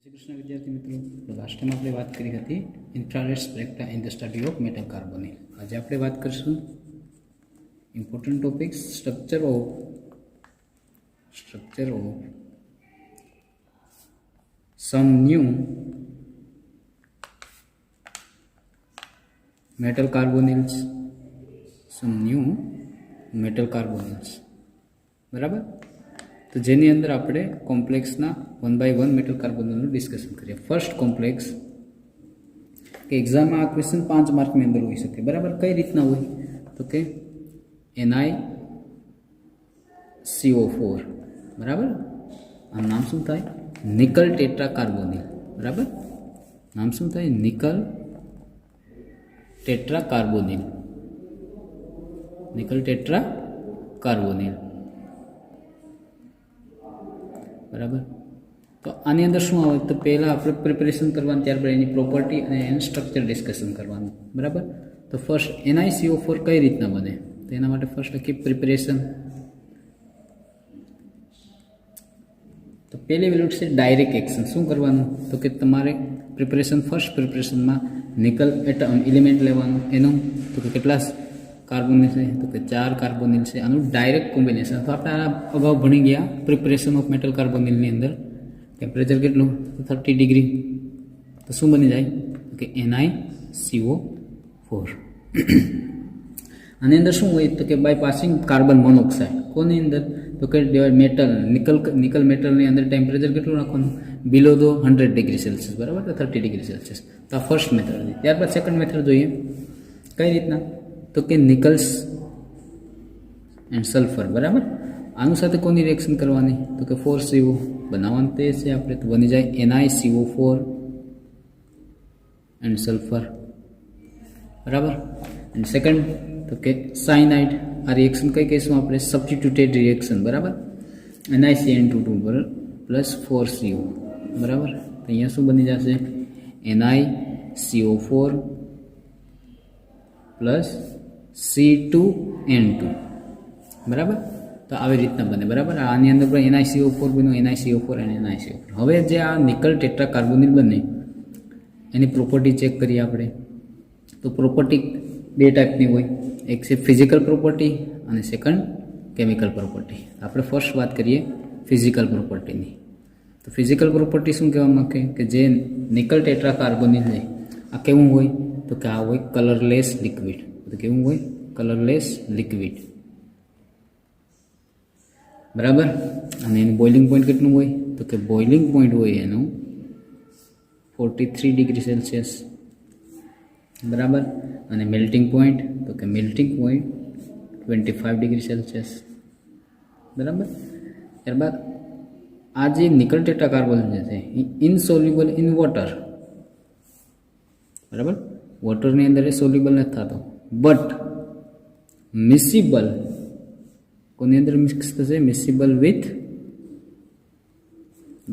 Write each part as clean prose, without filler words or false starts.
શ્રી કૃષ્ણ વિદ્યાર્થી મિત્રો, તો લાસ્ટ ટાઈમ આપણે વાત કરી હતી infrared spectra in the study of metal carbonyl. આજે આપણે વાત કરીશું important topics structure of some new metal carbonyls. બરાબર. તો જેની અંદર આપણે કોમ્પ્લેક્સના 1 by 1 મેટલ કાર્બોનિલનું ડિસ્કશન કરીએ. ફર્સ્ટ કોમ્પ્લેક્સ કે એક્ઝામમાં આ ક્વેશ્ચન 5 માર્કની અંદર હોઈ શકે. બરાબર. કઈ રીતના હોય તો કે NiCO4. બરાબર. આ નામ શું થાય? Nickel tetra carbonyl. બરાબર. નામ શું થાય? Nickel tetra carbonyl. બરાબર. તો આની અંદર શું આવે તો પહેલાં આપણે પ્રિપેરેશન કરવાનું, ત્યારબાદ એની પ્રોપર્ટી અને એનું સ્ટ્રક્ચર ડિસ્કશન કરવાનું. બરાબર. તો ફર્સ્ટ NiCO4 કઈ રીતના બને તો એના માટે ફર્સ્ટ લખીએ પ્રિપેરેશન. તો પહેલી વેલ્યુ છે ડાયરેક્ટ એક્શન. શું કરવાનું તો કે તમારે ફર્સ્ટ પ્રિપરેશનમાં નિકલ એલિમેન્ટ લેવાનું. એનું તો કે કેટલા કાર્બોનિલ છે તો કે 4 કાર્બોનિલ છે. આનું ડાયરેક્ટ કોમ્બિનેશન. તો આપણે આ અગાઉ ભણી ગયા પ્રિપરેશન ઓફ મેટલ કાર્બોનિલની અંદર ટેમ્પરેચર કેટલું તો 30 ડિગ્રી. તો શું બની જાય તો કે NiCO4. આની અંદર શું હોય તો કે બાય પાસિંગ કાર્બન મોનોક્સાઇડ. કોની અંદર તો કે મેટલ નિકલ મેટલની અંદર ટેમ્પરેચર કેટલું રાખવાનું બિલો ધ 100 ડિગ્રી સેલ્સિયસ. બરાબર. તો 30 ડિગ્રી સેલ્સિયસ. તો આ ફર્સ્ટ મેથડ હતી. ત્યારબાદ સેકન્ડ મેથડ જોઈએ કઈ રીતના તો કે નિકલ્સ એન્ડ સલ્ફર. બરાબર. આનું સાથે કોની રિએક્શન કરવાની તો કે 4CO બનાવવાનું તે છે આપણે. તો બની જાય NiCO4 એન્ડ સલ્ફર. બરાબર. એન્ડ સેકન્ડ તો કે સાયનાઇડ. આ રિએક્શન કઈ કહીશું આપણે? Substituted reaction. બરાબર. NiCN2 plus 4CO. બરાબર. તો અહીંયા શું બની જશે NiCO4 પ્લસ C2N2. બરાબર. તો આવી રીતના બને. બરાબર. આની અંદર પણ NiCO4 બન્યું, NiCO4 અને NiCO4. હવે જે આ નિકલ ટેટ્રા કાર્બોનિલ બને એની પ્રોપર્ટી ચેક કરીએ આપણે. તો પ્રોપર્ટી બે ટાઈપની હોય. એક છે ફિઝિકલ પ્રોપર્ટી અને સેકન્ડ કેમિકલ પ્રોપર્ટી. આપણે ફર્સ્ટ વાત કરીએ ફિઝિકલ પ્રોપર્ટીની. તો ફિઝિકલ પ્રોપર્ટી શું કહેવામાં આવે કે જે નિકલ ટેટ્રા કાર્બોનિલ છે આ કેવું હોય તો કે આ હોય કલરલેસ લિક્વિડ. તો કેવું હોય? Colourless liquid. બરાબર. અને એનું બોઇલિંગ પોઈન્ટ કેટલું હોય તો કે બોઇલિંગ પોઈન્ટ હોય એનું 43 ડિગ્રી સેલ્સિયસ. બરાબર. અને મેલ્ટિંગ પોઈન્ટ તો કે મેલ્ટિંગ પોઈન્ટ 25 ડિગ્રી સેલ્સિયસ. બરાબર. ત્યારબાદ આ જે નિકલ ટેટ્રા કાર્બોનિલ છે ઇનસોલ્યુબલ ઇન વોટર. બરાબર. વોટરની અંદર એ સોલ્યુબલ નથી થતો બટ મિસિબલ. કોની અંદર મિક્સ થશે? મિસિબલ વિથ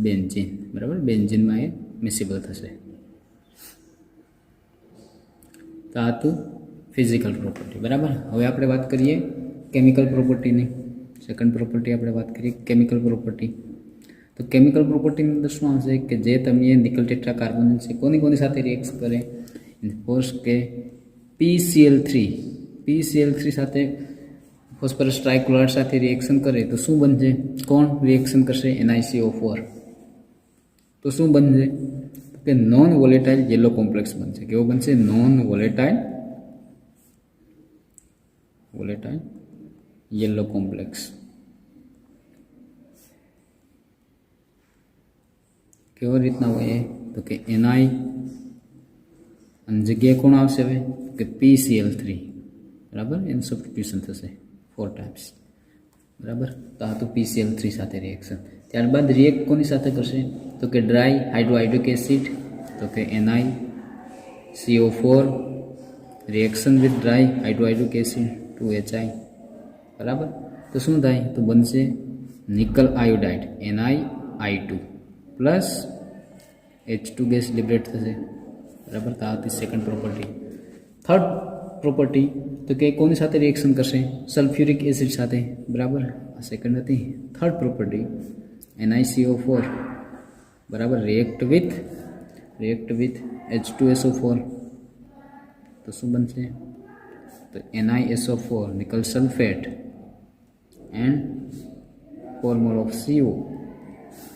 બેન્ઝીન. બરાબર. બેન્ઝીનમાં એ મિસિબલ થશે. તો આ હતું ફિઝિકલ પ્રોપર્ટી. બરાબર. હવે આપણે વાત કરીએ કેમિકલ પ્રોપર્ટીની. સેકન્ડ પ્રોપર્ટી આપણે વાત કરીએ કેમિકલ પ્રોપર્ટી. તો કેમિકલ પ્રોપર્ટીની અંદર શું આવશે કે જે તમે નિકલ ટેટ્રા કાર્બોનિલ છે કોની સાથે રિએક્ટ કરે ફોર્સ કે PCl3 સાથે ફોસ્ફરસ ટ્રાઇક્લોરાઇડ સાથે રિએક્શન કરે તો શું બનશે? કોણ રિએક્શન કરશે? NiCO4. તો શું બનશે કે નોન વોલેટાઇલ યેલો કોમ્પ્લેક્સ બનશે. કેવો બનશે? Non volatile yellow complex. કેવી રીતના હોય તો કે Ni અને જગ્યાએ કોણ આવશે હવે કે PCl3. બરાબર. એનું સબસ્ટિટ્યુશન થશે 4 times. બરાબર. તો આ તો PCl3 સાથે રિએક્શન. ત્યારબાદ રિએક્ટ કોની સાથે કરશે તો કે ડ્રાય હાઇડ્રોઆઇડિક એસિડ તો કે NiCO4 reaction with dry hydroiodic acid 2HI. બરાબર. તો શું થાય તો બનશે nickel iodide NiI2 plus H2 gas liberate થશે. બરાબર. તો આ હતી સેકન્ડ પ્રોપર્ટી. થર્ડ પ્રોપર્ટી તો કે કોની સાથે રિએક્શન કરશે? સલ્ફ્યુરિક એસિડ સાથે. બરાબર. આ સેકન્ડ હતી. થર્ડ પ્રોપર્ટી NiCO4 બરાબર રિએક્ટ વિથ H2SO4 તો શું બનશે તો NiSO4 nickel sulphate and 4 mall of CO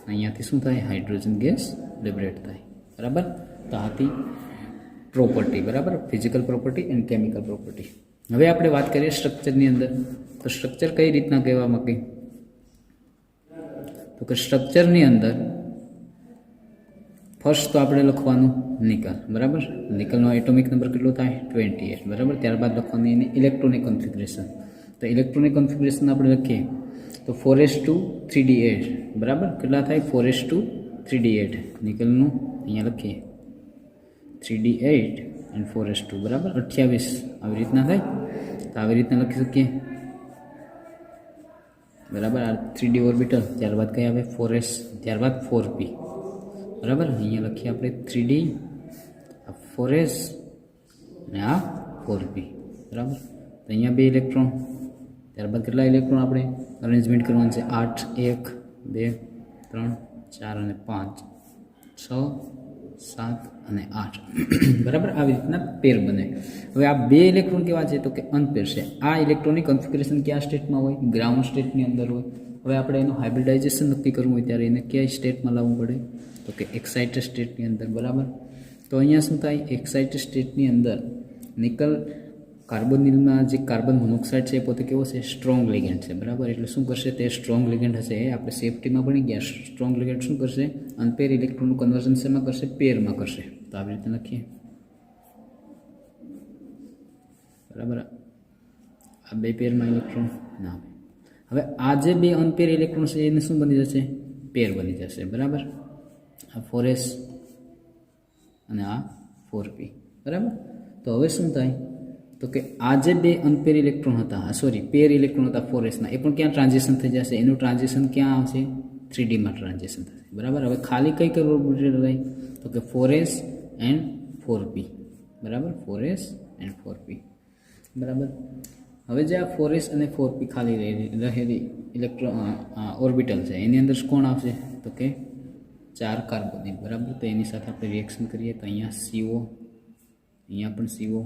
અહીંયાથી શું થાય હાઇડ્રોજન ગેસ લિબરેટ થાય બરાબર તો આથી પ્રોપર્ટી બરાબર physical property and chemical property હવે આપણે વાત કરીએ સ્ટ્રક્ચરની અંદર તો સ્ટ્રક્ચર કઈ રીતના કહેવામાં કે તો કે સ્ટ્રક્ચરની અંદર ફર્સ્ટ તો આપણે લખવાનું નિકલ બરાબર નિકલનો એટોમિક નંબર કેટલો થાય 28 બરાબર ત્યારબાદ લખવાની એની ઇલેક્ટ્રોનિક કોન્ફિગરેશન તો ઇલેક્ટ્રોનિક કોન્ફિગરેશન આપણે લખીએ તો 4s2 3d8 બરાબર કેટલા થાય 4s2 3d8 નિકલનું અહીંયા લખીએ 3d8 એન્ડ 4s2 બરાબર 28 આવી રીતના થાય તો આવી રીતના લખી શકીએ બરાબર આ 3d ઓર્બિટલ ત્યારબાદ કઈ આવે 4s ત્યારબાદ 4p બરાબર અહીંયા લખીએ આપણે 3d આ 4s અને આ 4p બરાબર તો અહીંયા 2 ઇલેક્ટ્રોન ત્યારબાદ કેટલા ઇલેક્ટ્રોન આપણે અરેન્જમેન્ટ કરવાનું છે 8 1 2 3 4 અને 5 6 7 અને 8 બરાબર આવી રીતના પેર બને હવે આ 2 ઇલેક્ટ્રોન કેવા છે તો કે અનપેર છે આ ઇલેક્ટ્રોનિક કોન્ફિગરેશન કયા સ્ટેટમાં હોય ગ્રાઉન્ડ સ્ટેટની અંદર હોય હવે આપણે એનું હાઇબ્રિડાઇઝેશન નક્કી કરવું હોય ત્યારે એને કયા સ્ટેટમાં લાવવું પડે તો કે એક્સાઇટેડ સ્ટેટની અંદર બરાબર તો અહીંયા શું થાય એક્સાઇટેડ સ્ટેટની અંદર નિકલ કાર્બોનિલમાં જે કાર્બન મોનોક્સાઇડ છે એ પોતે કેવો છે સ્ટ્રોંગ લિગેન્ડ છે બરાબર એટલે શું કરશે તે સ્ટ્રોંગ લિગેન્ડ હશે એ આપણે સેફ્ટીમાં ભણી ગયા સ્ટ્રોંગ લિગેન્ડ શું કરશે અનપેર ઇલેક્ટ્રોનનું કન્વર્ઝન શેમાં કરશે પેરમાં કરશે તો આવી રીતે લખીએ બરાબર આ 2 પેરમાં ઇલેક્ટ્રોન ના હવે આ જે 2 અનપેર ઇલેક્ટ્રોન છે એને શું બની જશે પેર બની જશે બરાબર આ 4s અને આ 4p બરાબર તો હવે શું થાય તો કે આ જે 2 અનપેર ઇલેક્ટ્રોન હતા સોરી પેર ઇલેક્ટ્રોન હતા 4s ના એ પણ ક્યાં ટ્રાન્ઝિશન થઈ જશે એનું ટ્રાન્ઝિશન ક્યાં આવશે 3d માં ટ્રાન્ઝિશન થશે બરાબર હવે ખાલી કઈ ઓર્બિટલ રહી તો કે 4s એન્ડ 4p બરાબર 4s એન્ડ 4p બરાબર હવે જે આ 4s અને 4p ખાલી રહેલી ઇલેક્ટ્રોન ઓર્બિટલ છે એની અંદર કોણ આવશે તો કે 4 કાર્બોનિલ બરાબર તો એની સાથે આપણે રિએક્શન કરીએ તો અહીંયા CO અહીંયા પણ CO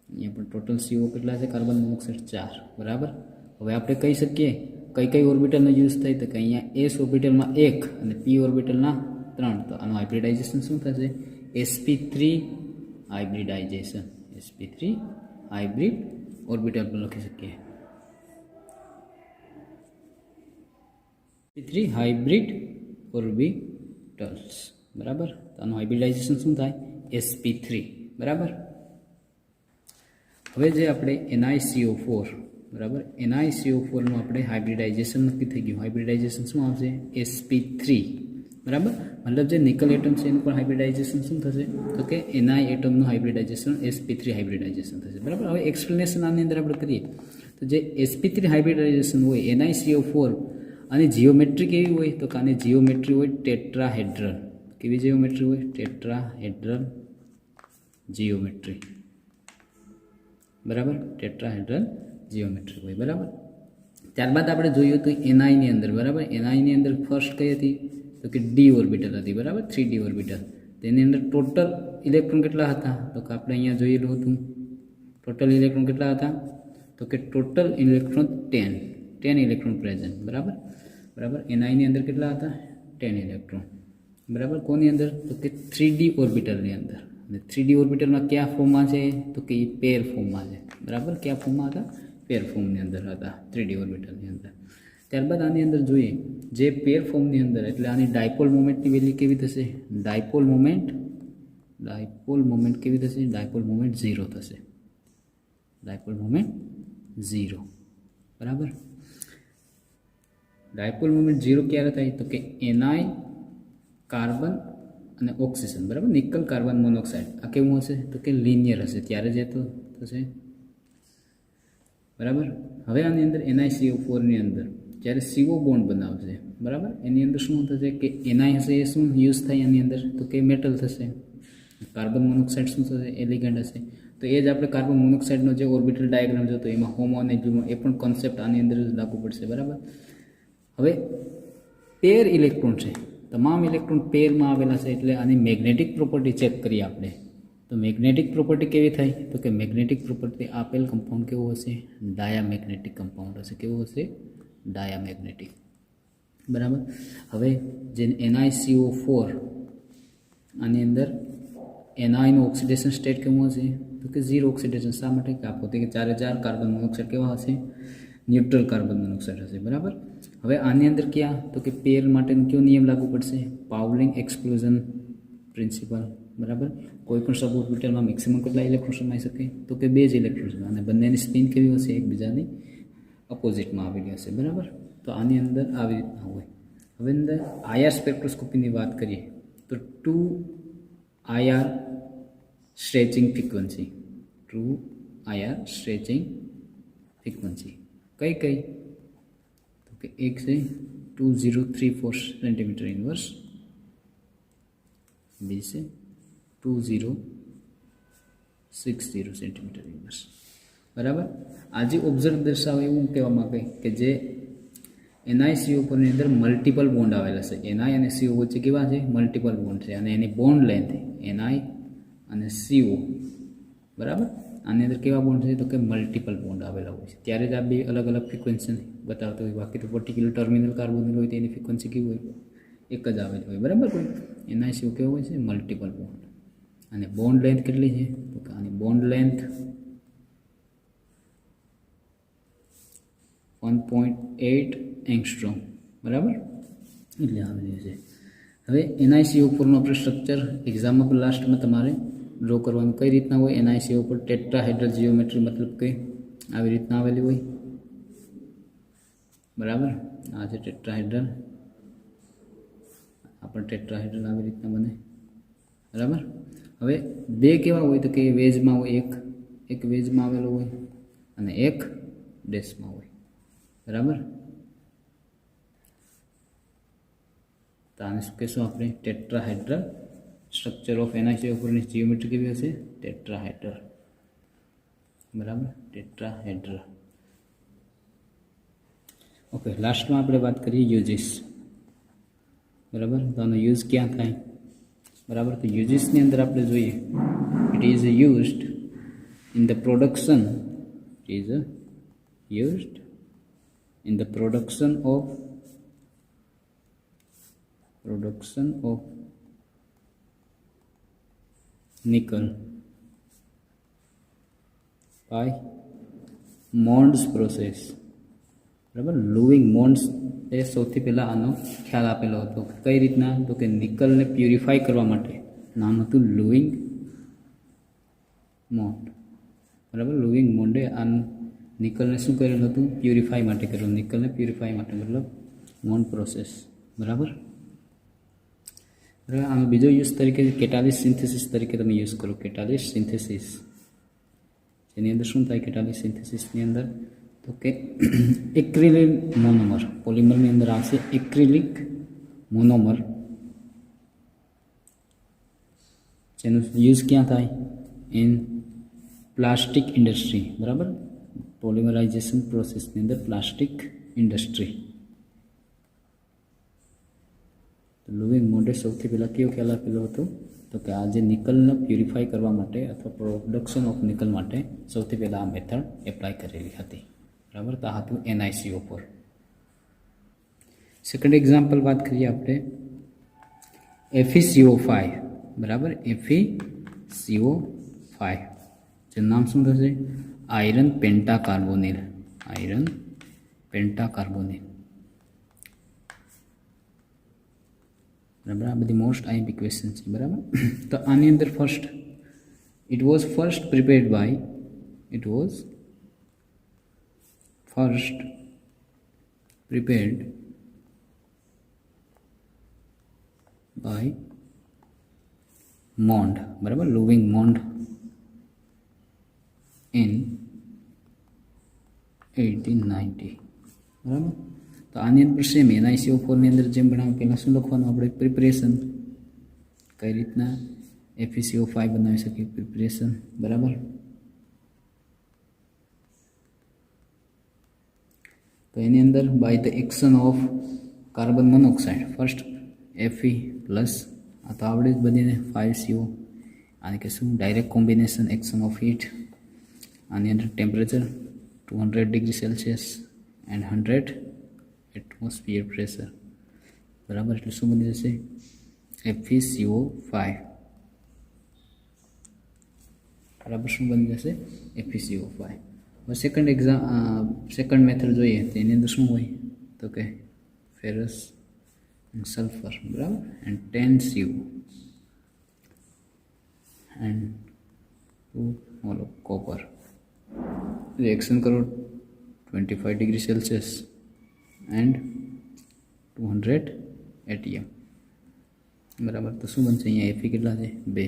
અહીંયા પણ ટોટલ CO કેટલા છે કાર્બન મોનોક્સાઇડ 4 બરાબર હવે આપણે કહી શકીએ કઈ ઓર્બિટલનો યુઝ થાય તો કે અહીંયા s ઓર્બિટલમાં 1 અને p ઓર્બિટલના 3 તો આનું હાઇબ્રિડાઇઝેશન શું થશે sp3 hybridisation sp3 hybrid orbital પર લખી શકીએ sp3 હાઇબ્રિડ ઓર્બિટલ્સ બરાબર તો આનું હાઇબ્રિડાઇઝેશન શું થાય sp3 બરાબર હવે જે આપણે NiCO4 બરાબર NiCO4 નું આપણે હાઇબ્રિડાઇઝેશન નક્કી થઈ ગયું હાઇબ્રિડાઇઝેશન શું આવશે sp3 બરાબર મતલબ જે નિકલ એટમ છે એનું પણ હાઇબ્રિડાઇઝેશન શું થશે તો કે Ni એટમનું હાઇબ્રિડાઇઝેશન sp3 હાઇબ્રિડાઇઝેશન થશે બરાબર હવે એક્સપ્લેનેશન આની અંદર આપણે કરીએ તો જે sp3 હાઇબ્રિડાઇઝેશન હોય NiCO4 અને જીઓમેટ્રી કેવી હોય તો કે આની જીઓમેટ્રી હોય ટેટ્રાહેડ્રલ કેવી જીઓમેટ્રી હોય ટેટ્રાહેડ્રલ જીઓમેટ્રી બરાબર ટેટ્રાહેડ્રલ જીઓમેટ્રી હોય બરાબર ત્યારબાદ આપણે જોયું તો Ni ની અંદર બરાબર Ni ની અંદર ફર્સ્ટ કઈ હતી તો કે d ઓર્બિટલ હતી બરાબર 3d ઓર્બિટલ તેની અંદર ટોટલ ઇલેક્ટ્રોન કેટલા હતા તો કે આપણે અહીંયા જોયેલું હતું ટોટલ ઇલેક્ટ્રોન કેટલા હતા તો કે ટોટલ ઇલેક્ટ્રોન 10 ઇલેક્ટ્રોન પ્રેઝન્ટ બરાબર Ni ની અંદર કેટલા હતા 10 ઇલેક્ટ્રોન બરાબર કોની અંદર તો કે 3d ઓર્બિટલની અંદર અને 3d ઓર્બિટલમાં કયા ફોર્મમાં છે તો કે એ પેર ફોર્મમાં છે બરાબર કયા ફોર્મમાં હતા પેર ફોર્મની અંદર હતા 3d ઓર્બિટલની અંદર ત્યારબાદ આની અંદર જોઈએ જે પેર ફોર્મની અંદર એટલે આની ડાયપોલ મોમેન્ટની વેલ્યુ કેવી થશે ડાયપોલ મોમેન્ટ કેવી થશે ડાયપોલ મોમેન્ટ 0 થશે ડાયપોલ મોમેન્ટ 0 બરાબર ડાયપોલ મોમેન્ટ 0 ક્યારે થાય તો કે Ni કાર્બન અને ઓક્સિજન બરાબર નિકલ કાર્બન મોનોક્સાઇડ આ કેવું હશે તો કે લિનિયર હશે ત્યારે જે તો થશે બરાબર હવે આની અંદર NiCO4 ની અંદર જ્યારે CO બોન્ડ બનાવશે બરાબર એની અંદર શું થશે કે Ni હશે એ શું યુઝ થાય એની અંદર તો કે મેટલ થશે કાર્બન મોનોક્સાઇડ શું થશે એ લિગેન્ડ હશે તો એ જ આપણે કાર્બન મોનોક્સાઇડનો જે ઓર્બિટલ ડાયાગ્રામ જોતો એમાં હોમો અને લ્યુમો એ પણ કોન્સેપ્ટ આની અંદર જ લાગુ પડશે બરાબર હવે પેર ઇલેક્ટ્રોન છે તો તમામ ઇલેક્ટ્રોન પેરમાં આવેલા છે એટલે આની મેગ્નેટિક પ્રોપર્ટી ચેક કરીએ આપણે. તો મેગ્નેટિક પ્રોપર્ટી કેવી થાય? તો કે મેગ્નેટિક પ્રોપર્ટી આપેલ કમ્પાઉન્ડ કેવો હશે? ડાયામેગ્નેટિક કમ્પાઉન્ડ હશે. કેવો હશે? ડાયામેગ્નેટિક. બરાબર. હવે જે NiCO4 આની અંદર એનાઇનું ઓક્સિડેશન સ્ટેટ કેવું હશે? તો કે 0 ઓક્સિડેશન. શા માટે? કે આ પોતે કે 4 કાર્બન મોનોક્સાઇડ કેવા હશે? ન્યુટ્રલ કાર્બન મોનોક્સાઇડ હશે. બરાબર. હવે આની અંદર ક્યાં? તો કે પેર માટેનો કયો નિયમ લાગુ પડશે? પાઉલિંગ એક્સક્લુઝન પ્રિન્સિપલ. બરાબર. કોઈ પણ સબ ઓર્બિટલમાં મેક્સિમમ કેટલા ઇલેક્ટ્રોન સમાઈ શકે? તો કે 2 જ ઇલેક્ટ્રોન. અને બંનેની સ્પિન કેવી હશે? એકબીજાની અપોઝિટમાં આવેલી હશે. બરાબર. તો આની અંદર આવી રીતના હોય. હવે અંદર IR સ્પેક્ટ્રોસ્કોપીની વાત કરીએ તો 2 IR stretching frequency. 2 IR stretching frequency કઈ કઈ? તો કે એક છે 2034 સેન્ટીમીટર ઇન્વર્સ, બીજી છે 2060 સેન્ટીમીટર ઇન્વર્સ. બરાબર. આજે ઓબ્ઝર્વ દર્શાવે એવું કહેવા માંગે કે જે NiCO4 ની અંદર મલ્ટિપલ બોન્ડ આવેલા છે. Ni અને CO વચ્ચે કેવા છે? મલ્ટિપલ બોન્ડ છે. અને એની બોન્ડ લેન્થ Ni અને CO. બરાબર. આની અંદર કેવા બોન્ડ છે? તો કે મલ્ટિપલ બોન્ડ આવેલા હોય છે. ત્યારે જ આ બે અલગ અલગ ફ્રીક્વન્સી બતાવતો હોય. બાકી તો પર્ટિક્યુલર ટર્મિનલ કાર્બોનિલ હોય તેની ફ્રીક્વન્સી કેવી હોય? એક જ આવેલી હોય. બરાબર. કોઈ NiCO કેવો હોય છે? Multiple bond. અને બોન્ડ લેન્થ કેટલી છે? તો કે આની બોન્ડ લેન્થ 1.8 એંગસ્ટ્રોમ. બરાબર. એટલે આવેલી છે. હવે NiCO4 નું આપણે સ્ટ્રક્ચર એક્ઝામ્પલ લાસ્ટમાં તમારે ડ્રો કરવાનું. કઈ રીતના હોય? NiCO4 ટેટ્રાહેડ્રલ જીઓમેટ્રી, મતલબ કે આવી રીતના આવેલી હોય. બરાબર. આ છે ટેટ્રાહેડ્રલ. આ પણ ટેટ્રાહેડ્રલ આવી રીતના બને. બરાબર. હવે બે કેવા હોય? તો કે વેજમાં હોય. એક વેજમાં આવેલો હોય અને એક ડેશમાં હોય. બરાબર. તો આને શું કહેશું આપણે? ટેટ્રાહેડ્રલ સ્ટ્રક્ચર ઓફ NiCO4 ની જીઓમેટ્રી કેવી હશે? ટેટ્રાહેડ્રલ. બરાબર. ટેટ્રાહેડ્રલ. ઓકે. લાસ્ટમાં આપણે વાત કરીએ યુઝિસ. બરાબર. તો આનો યુઝ ક્યાં થાય? બરાબર. તો યુઝિસની અંદર આપણે જોઈએ it is used in the production. Is used in the production of nickel by Mond's process. બરાબર. લુઇંગ મોન્ડ્સ એ સૌથી પહેલાં આનો ખ્યાલ આપેલો હતો. કઈ રીતના? તો કે નિકલને પ્યુરિફાય કરવા માટે. નામ હતું લુઇંગ મોન્ડ. બરાબર. લુઇંગ મોન્ડે આનું નિકલને શું કરેલું હતું? પ્યુરિફાઈ માટે કરેલું. નિકલને પ્યુરિફાઈ માટે મતલબ મોન્ડ પ્રોસેસ. બરાબર. આનો બીજો યુઝ તરીકે કેટાલિસ સિન્થેસિસ તરીકે તમે યુઝ કરો. કેટાલિસ સિન્થેસિસ. જેની અંદર શું થાય? કેટાલિસ સિન્થેસિસની અંદર તો કે એક્રિલિક મોનોમર. પોલિમરની અંદર આવશે એક્રિલિક મોનોમર. જેનો યુઝ ક્યાં થાય? In plastic industry. બરાબર. પોલિમરાઇઝેશન પ્રોસેસની અંદર પ્લાસ્ટિક ઇન્ડસ્ટ્રી. લુઇંગ મોન્ડે સૌથી પહેલાં કયો ખ્યાલ આપેલો હતો? તો કે આ જે નિકલને પ્યુરિફાઈ કરવા માટે અથવા પ્રોડક્શન ઓફ નિકલ માટે સૌથી પહેલાં આ મેથડ એપ્લાય કરેલી હતી. બરાબર. તો આ હતું NiCO4. સેકન્ડ એક્ઝામ્પલ વાત કરીએ આપણે FeCO5. બરાબર. FeCO5 જેનું નામ શું થશે? આયરન પેન્ટાકાર્બોનિલ. આયરન પેન્ટાકાર્બોનિલ. બરાબર. આ બધી મોસ્ટ આઈએમપી ક્વેશ્ચન છે. બરાબર. તો આની અંદર it was first prepared by Mond. બરાબર. Ludwig Mond in 1890. બરાબર. તો આની અંદર સેમ NiCO4 ની અંદર જેમ બનાવ્યું પહેલાં શું લખવાનું આપણે? પ્રિપરેશન. કઈ રીતના FeCO5 બનાવી શકીએ? પ્રિપરેશન. બરાબર. તો એની અંદર by the action of carbon monoxide. First Fe plus આ તો આવડે જ બધીને 5CO આને કે શું direct combination action of heat આની અંદર temperature 200 degree Celsius and 100 atmosphere pressure બરાબર એટલે શું બની જશે FeCO5 બરાબર શું બની જશે FeCO5 હવે સેકન્ડ મેથડ જોઈએ તો એની અંદર શું હોય તો કે ફેરસ સલ્ફર બરાબર and 10CO and 2 mall of copper reaction કરો 25 ડિગ્રી સેલ્સિયસ એન્ડ 200 ATM બરાબર તો શું બનશે અહીંયા Fe કેટલા છે 2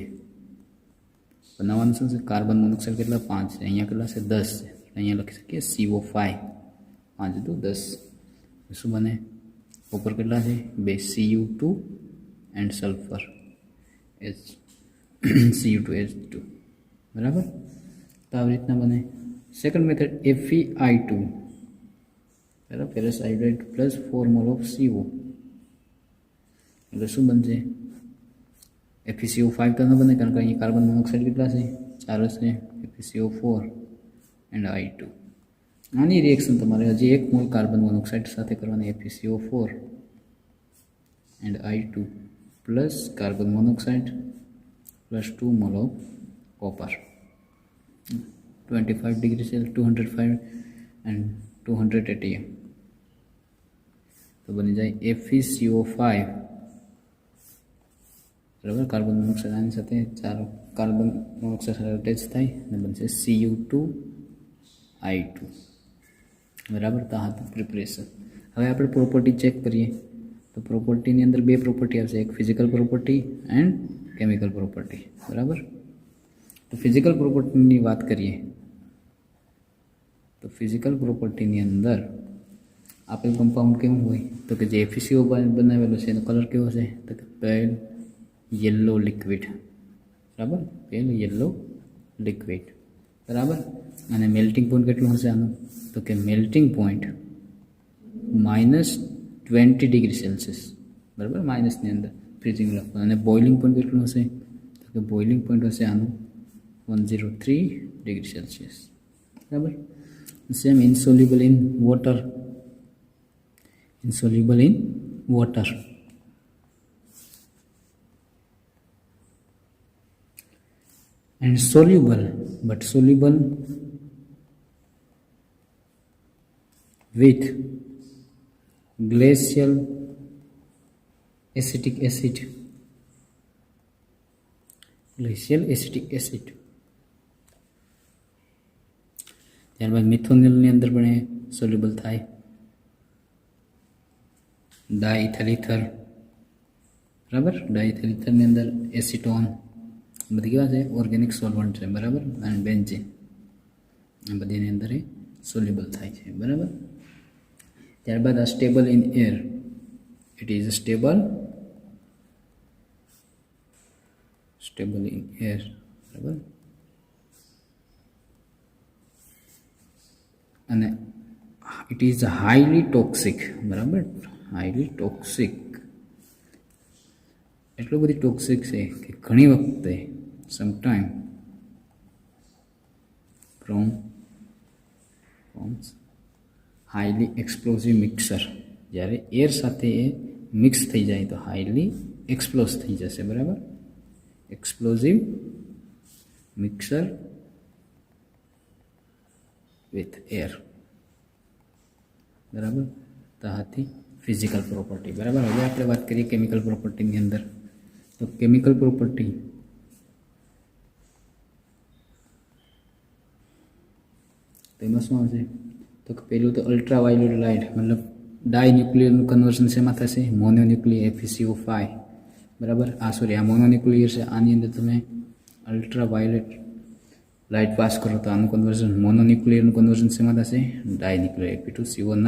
બનાવવાનું શું છે કાર્બન મોનોક્સાઇડ કેટલા 5 છે અહીંયા કેટલા છે 10 છે અહીંયા લખી શકીએ CO5 5 તો 10 શું બને કોપર કેટલા છે 2 Cu2 એન્ડ સલ્ફર Cu2H2 બરાબર તો આવી રીતના બને સેકન્ડ મેથડ FeI2 બરાબર ferrous iodide plus 4 mall of CO એટલે શું બનશે FeCO5 તો ન બને કારણ કે અહીંયા કાર્બન મોનોક્સાઇડ કેટલા છે 4 છે FeCO4 એન્ડ I2 આની રિએક્શન તમારે હજી 1 મોલ કાર્બન મોનોક્સાઇડ સાથે કરવાની FeCO4 and I2 plus carbon monoxide plus 2 mall of copper 25 degree Celsius 205 and 200 ATM તો બની જાય FeCO5 બરાબર કાર્બન મોનોક્સાઇડ આની સાથે 4 કાર્બન મોનોક્સાઇડ સાથે અટેચ થાય અને બનશે Cu2I2 બરાબર તો આ પ્રિપરેશન હવે આપણે પ્રોપર્ટી ચેક કરીએ તો પ્રોપર્ટીની અંદર બે પ્રોપર્ટી આવશે એક physical property and chemical property બરાબર તો ફિઝિકલ પ્રોપર્ટીની વાત કરીએ તો ફિઝિકલ પ્રોપર્ટીની અંદર આપેલ કમ્પાઉન્ડ કેવું હોય તો કે જે FeCO બનાવેલો છે એનો કલર કેવો છે તો કે પેલ યલો લિક્વિડ બરાબર પેલ યલો લિક્વિડ બરાબર અને મેલ્ટિંગ પોઈન્ટ કેટલું હશે આનું તો કે મેલ્ટિંગ પોઈન્ટ -20 ડિગ્રી સેલ્સિયસ બરાબર માઇનસની અંદર ફ્રીઝિંગ લખવાનું અને બોઇલિંગ પોઈન્ટ કેટલું હશે તો કે બોઇલિંગ પોઈન્ટ હશે આનું 103 ડિગ્રી સેલ્સિયસ બરાબર same insoluble in water and soluble with glacial acetic acid ત્યારબાદ મિથોનિલની અંદર પણ એ સોલ્યુબલ થાય ડાઇથેલ ઇથર બરાબર ડાઇથેલ ઇથરની અંદર એસિટોન બધી કેવા છે ઓર્ગેનિક સોલ્વન્ટ છે બરાબર અને બેન્ઝીન આ બધીની અંદર એ સોલ્યુબલ થાય છે બરાબર ત્યારબાદ આ stable in air it is stable in air બરાબર અને ઇટ ઇઝ હાઈલી ટોક્સિક બરાબર હાઈલી ટોક્સિક એટલું બધી ટોક્સિક છે કે ઘણી વખતે સમટાઈમ ફ્રોમ્સ હાઈલી એક્સપ્લોઝિવ મિક્સર જ્યારે એર સાથે એ મિક્સ થઈ જાય તો હાઈલી એક્સપ્લોઝ થઈ જશે બરાબર એક્સપ્લોઝિવ મિક્સર વિથ એર બરાબર તો આથી ફિઝિકલ પ્રોપર્ટી બરાબર હવે આપણે વાત કરીએ કેમિકલ પ્રોપર્ટીની અંદર તો કેમિકલ પ્રોપર્ટી તો એમાં શું આવશે તો પહેલું તો અલ્ટ્રાવાયોલેટ લાઇટ મતલબ ડાયન્યુક્લિયરનું કન્વર્ઝન શેમાં થશે મોનોન્યુક્લિયર FeCO5 બરાબર આ મોનોન્યુક્લિયર છે આની અંદર તમે અલ્ટ્રાવાયોલેટ લાઇટ પાસ કરો તો આનું કન્વર્ઝન મોનોન્યુક્લિયરનું કન્વર્ઝન શેમાં થશે ડાયન્યુક્લિયર Fe2CO9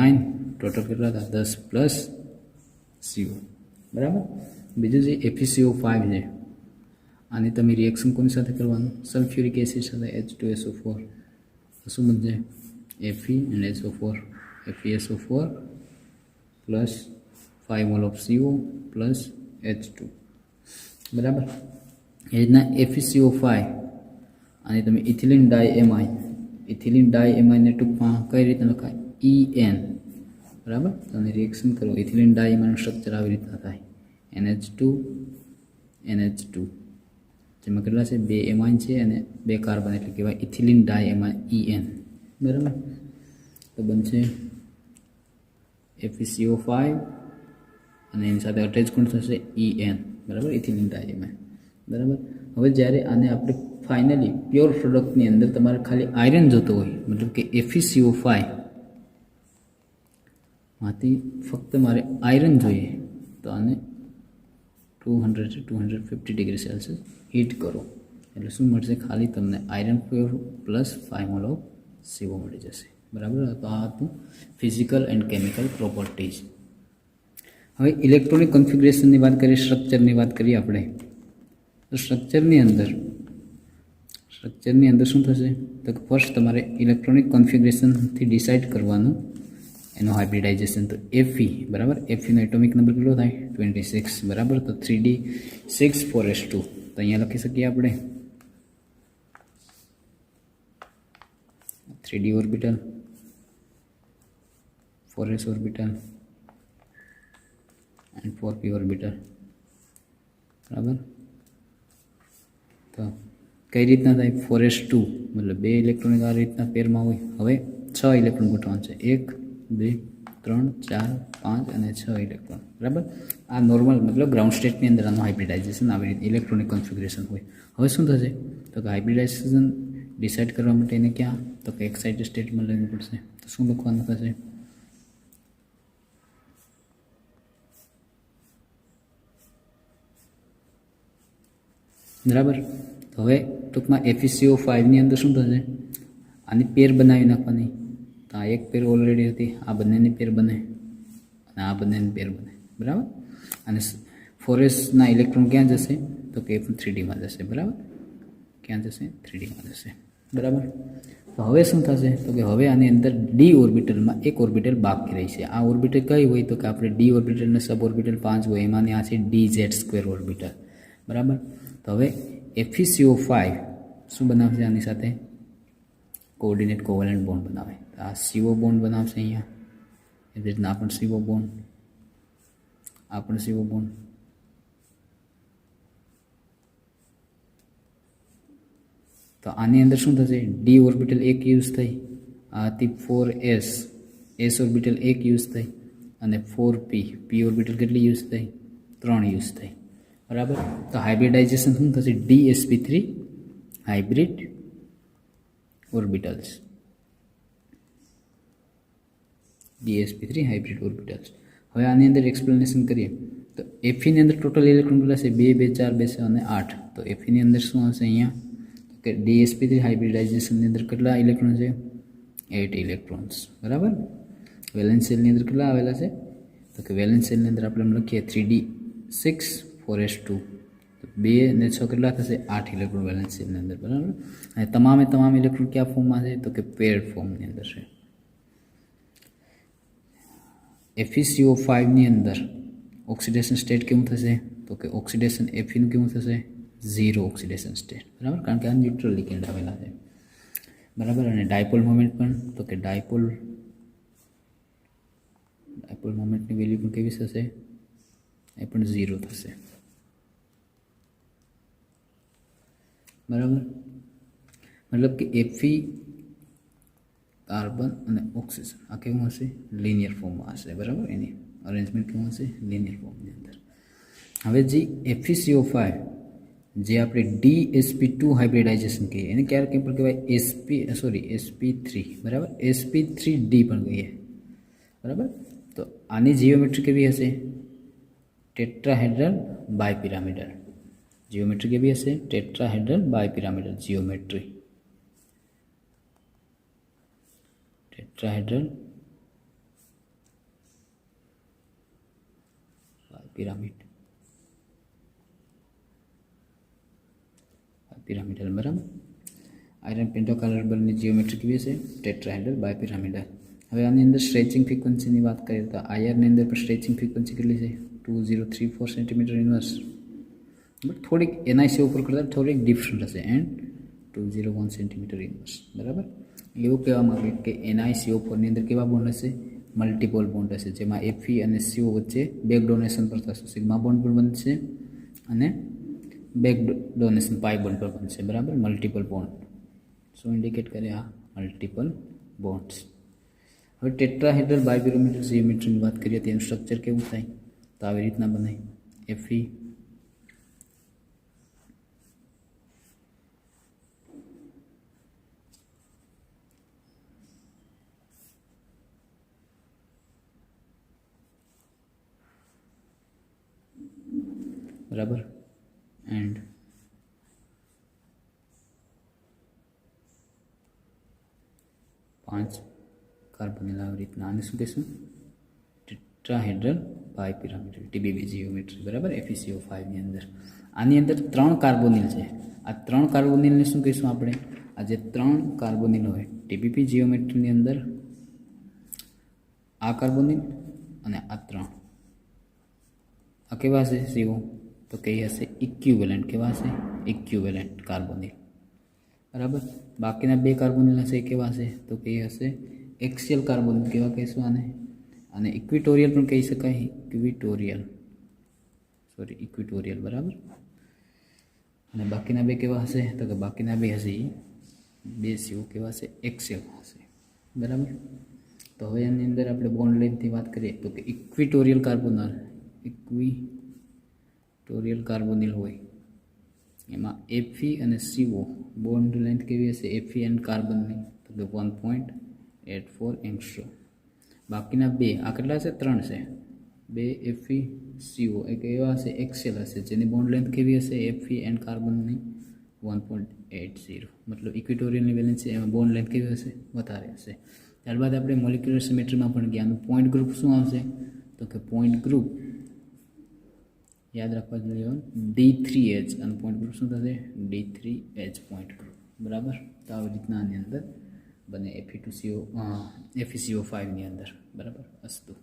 ટોટલ કેટલા હતા 10 પ્લસ CO બરાબર બીજું જે FeCO5 છે આની તમે રિએક્શન કોની સાથે કરવાનું સલ્ફ્યુરિક એસિડ સાથે H2SO4 તો શું બનશે Fe and SO4 FeSO4 plus 5 mall of CO plus H2 બરાબર. એ રીતના FeCO5 અને તમે ઇથિલિન ડાયએમાઇનને ટૂંકમાં કઈ રીતે લખાય? EN બરાબર. તમે રિએક્શન કરો ઇથિલિન ડાયએમાઇનનું સ્ટ્રક્ચર આવી રીતના થાય NH2 જેમાં કેટલા છે? 2 એમાઇન છે અને 2 કાર્બન એટલે કહેવાય ઇથિલિન ડાયએમાઇન EN બરાબર. તો બનશે FeCO5 અને એની સાથે અટેચ કોણ થશે? EN બરાબર, ઇથિલિન ડાયએમાઇન બરાબર. હવે જ્યારે આને આપણે ફાઇનલી પ્યોર પ્રોડક્ટની અંદર તમારે ખાલી આયરન જોતો હોય, મતલબ કે FeCO5 માંથી ફક્ત મારે આયરન જોઈએ, તો આને 200 to 250 ડિગ્રી સેલ્સિયસ હીટ કરો એટલે શું મળશે? ખાલી તમને iron pure plus 5 mall of CO મળી જશે બરાબર. તો આ હતું ફિઝિકલ એન્ડ કેમિકલ પ્રોપર્ટીઝ. હવે ઇલેક્ટ્રોનિક કન્ફિગ્યુરેશનની વાત કરીએ, સ્ટ્રક્ચરની વાત કરીએ આપણે. તો સ્ટ્રક્ચરની અંદર શું થશે? તો ફર્સ્ટ તમારે ઇલેક્ટ્રોનિક કન્ફિગ્યુરેશનથી ડિસાઇડ કરવાનું એનું હાઇબ્રિડાઇઝેશન. તો Fe બરાબર, Feનો એટોમિક નંબર કેટલો થાય? 26 બરાબર. તો 3D 6 4s2 તો અહીંયા લખી શકીએ આપણે 3D orbital 4s orbital and 4p orbital બરાબર. તો કઈ રીતના થાય? 4s2 મતલબ 2 ઇલેક્ટ્રોન આ રીતના પેરમાં હોય. હવે 6 ઇલેક્ટ્રોન ગોઠવવાનું છે, 1 2 3 4 5 અને 6 ઇલેક્ટ્રોન બરાબર. આ નોર્મલ મતલબ ગ્રાઉન્ડ સ્ટેટની અંદર આનું હાઇબ્રિડાઇઝેશન આવી રીતે ઇલેક્ટ્રોનિક કન્ફિગ્યુરેશન હોય. હવે શું થશે? તો કે હાઇબ્રિડાઇઝેશન ડિસાઇડ કરવા માટે એને ક્યાં? તો કે એક્સાઇટેડ સ્ટેટમાં લેવું પડશે. તો શું લખવાનું થશે? બરાબર. તો હવે ટૂંકમાં FeCO5ની અંદર શું થશે? આની પેર બનાવી નાખવાની. તો આ એક પેર ઓલરેડી હતી, આ બંનેની પેર બને અને આ બંનેની પેર બને બરાબર. અને 4sના ઇલેક્ટ્રોન ક્યાં જશે? તો કે એ પણ 3Dમાં જશે બરાબર. ક્યાં જશે? 3Dમાં જશે બરાબર. તો હવે શું થશે? તો કે હવે આની અંદર ડી ઓર્બિટલમાં એક ઓર્બિટલ બાકી રહી છે. આ ઓર્બિટલ કઈ હોય? તો કે આપણે ડી ઓર્બિટલ અને સબ ઓર્બિટલ 5 હોય, એમાંની આ છે DZ² ઓર્બિટલ બરાબર. તો હવે FeCO5 શું બનાવશે? આની સાથે કોઓર્ડિનેટ કોવેલન્ટ બોન્ડ બનાવે. તો આ CO બોન્ડ બનાવશે અહીંયા, એવી રીતના આ પણ CO બોન્ડ, આ પણ CO બોન્ડ. તો આની અંદર શું થશે? ડી ઓર્બિટલ એક યુઝ થઈ, આથી 4s ઓર્બિટલ એક યુઝ થઈ અને 4p ઓર્બિટલ કેટલી યુઝ થઈ? 3 યુઝ થઈ બરાબર. તો હાઇબ્રિડાઇઝેશન શું થશે? DsP3 hybrid orbitals, DsP3 hybrid orbitals. હવે આની અંદર એક્સપ્લેનેશન કરીએ તો Feની અંદર ટોટલ ઇલેક્ટ્રોન કેટલા છે? 2 2 4 2 6 અને 8. તો Feની અંદર શું હશે અહીંયા? કે DsP3 હાઇબ્રિડાઇઝેશનની અંદર કેટલા ઇલેક્ટ્રોન છે? 8 ઇલેક્ટ્રોન્સ બરાબર. વેલેન્સ શેલની અંદર કેટલા આવેલા છે? તો કે વેલેન્સ શેલની અંદર આપણે લખીએ 3D 6 4s2. તો 2 અને 6 કેટલા થશે? 8 ઇલેક્ટ્રોન વેલેન્સ શેલની અંદર બરાબર. અને તમામ ઇલેક્ટ્રોન કયા ફોર્મમાં છે? તો કે પેર્ડ ફોર્મની અંદર છે. FeCO5ની અંદર ઓક્સિડેશન સ્ટેટ કેવું થશે? તો કે ઓક્સિડેશન Feનું કેવું થશે? 0 ઓક્સિડેશન સ્ટેટ બરાબર, કારણ કે આ ન્યુટ્રલ લિગેન્ડ આવેલા છે બરાબર. અને ડાયપોલ મોમેન્ટ પણ, તો કે ડાયપોલ મોમેન્ટની વેલ્યુ પણ કેવી થશે? એ પણ 0 થશે બરાબર. મતલબ કે Fe કાર્બન અને ઓક્સિજન આ કેવું હશે? લિનિયર ફોર્મમાં હશે બરાબર. એની અરેન્જમેન્ટ કેવું હશે? લિનિયર ફોર્મની અંદર. હવે જે FeCO5 જે આપણે DsP2 હાઇબ્રિડાઇઝેશન કહીએ, એને ક્યારે કેમ પણ કહેવાય? sp3 બરાબર, sp3d પણ કહીએ બરાબર. તો આની જીઓમેટ્રી કેવી હશે? Tetrahedral bipyramidal. જીઓમેટ્રી કેવી હશે? Tetrahedral bipyramidal geometry. Tetrahedral bipyramidal બરાબર. આયરન પેન્ટોકાર્બનની જીઓમેટ્રી કેવી હશે? Tetrahedral bipyramidal. હવે આની અંદર સ્ટ્રેચિંગ ફ્રીક્વન્સીની વાત કરીએ તો આયર્નની અંદર પણ સ્ટ્રેચિંગ ફ્રીક્વન્સી કેટલી છે? 2034 સેન્ટીમીટર ઇન્વર્સ, બટ થોડીક NiCO4 કરતાં થોડીક ડિફરન્ટ હશે, એન્ડ 201 સેન્ટીમીટર ઇન્વર્સ, બરાબર. એવું કહેવામાં આવે કે NiCO4 ની અંદર કેવા બોન્ડ હશે? મલ્ટિપલ બોન્ડ હશે, જેમાં Fe અને CO વચ્ચે બેક ડોનેશન પર થશે, સિગ્મા બોન્ડ પણ બનશે અને બેક ડોનેશન પાઈ બોન્ડ પર બનશે, બરાબર. મલ્ટિપલ બોન્ડ શું ઇન્ડિકેટ કરે? આ મલ્ટિપલ બોન્ડ્સ. હવે ટેટ્રાહેડ્રલ બાયપિરામિડલ જીઓમેટ્રીની વાત કરીએ, તેનું સ્ટ્રક્ચર કેવું થાય? તો આવી રીતના બને. Fe બરાબર, એન્ડ પાંચ કાર્બોનિલ આવી રીતના. આને શું કહીશું? ટેટ્રાહેડ્રલ બાયપિરામિડલ TBB જીઓમેટ્રી, બરાબર. FeCO5 ની અંદર આની અંદર 3 કાર્બોનિલ છે. આ 3 કાર્બોનિલને શું કહીશું આપણે? આ જે 3 કાર્બોનિલ હોય TBB જીઓમેટ્રીની અંદર, આ કાર્બોનિલ અને આ 3, આ કેવા હશે? CO તો કઈ હશે? ઇક્વિવેલન્ટ. કેવા હશે? ઇક્વિવેલન્ટ કાર્બોનિલ, બરાબર. બાકીના 2 કાર્બોનિલ હશે, કેવા હશે? તો કઈ હશે? Axial carbonyl. કેવા કહીશું આને? અને ઇક્વિટોરિયલ પણ કહી શકાય. ઇક્વિટોરિયલ, બરાબર. અને બાકીના 2 કેવા હશે? તો કે બાકીના 2 હશે, 2 CO કેવા હશે? એક્સિયલ હશે, બરાબર. તો હવે એની અંદર આપણે બોન્ડ લેન્થની વાત કરીએ તો કે ઇક્વિટોરિયલ કાર્બોનિલ હોય એમાં Fe અને CO બોન્ડ લેન્થ કેવી હશે? Fe એન્ડ કાર્બનની તો કે 1.84 એંગસ્ટ્રોમ. બાકીના 2, આ કેટલા છે? 3 છે. 2 Fe CO એ કેવા હશે? એક્સિયલ હશે, જેની બોન્ડ લેન્થ કેવી હશે? Fe એન્ડ કાર્બનની 1.80. મતલબ ઇક્વિટોરિયલની વેલેન્સ છે, એમાં બોન્ડ લેન્થ કેવી હશે? વધારે હશે. ત્યારબાદ આપણે મોલિક્યુલર સિમેટ્રીમાં પણ ગયા. પોઈન્ટ ગ્રુપ શું આવશે? તો કે પોઈન્ટ ગ્રુપ યાદ રાખવા જોઈએ D3H, અને પોઈન્ટ ગ્રુપ શું થશે? D3H પોઈન્ટ ગ્રુપ, બરાબર. તો આવી રીતના આની અંદર બને FeCO5 ની અંદર, બરાબર. અસ્તુ.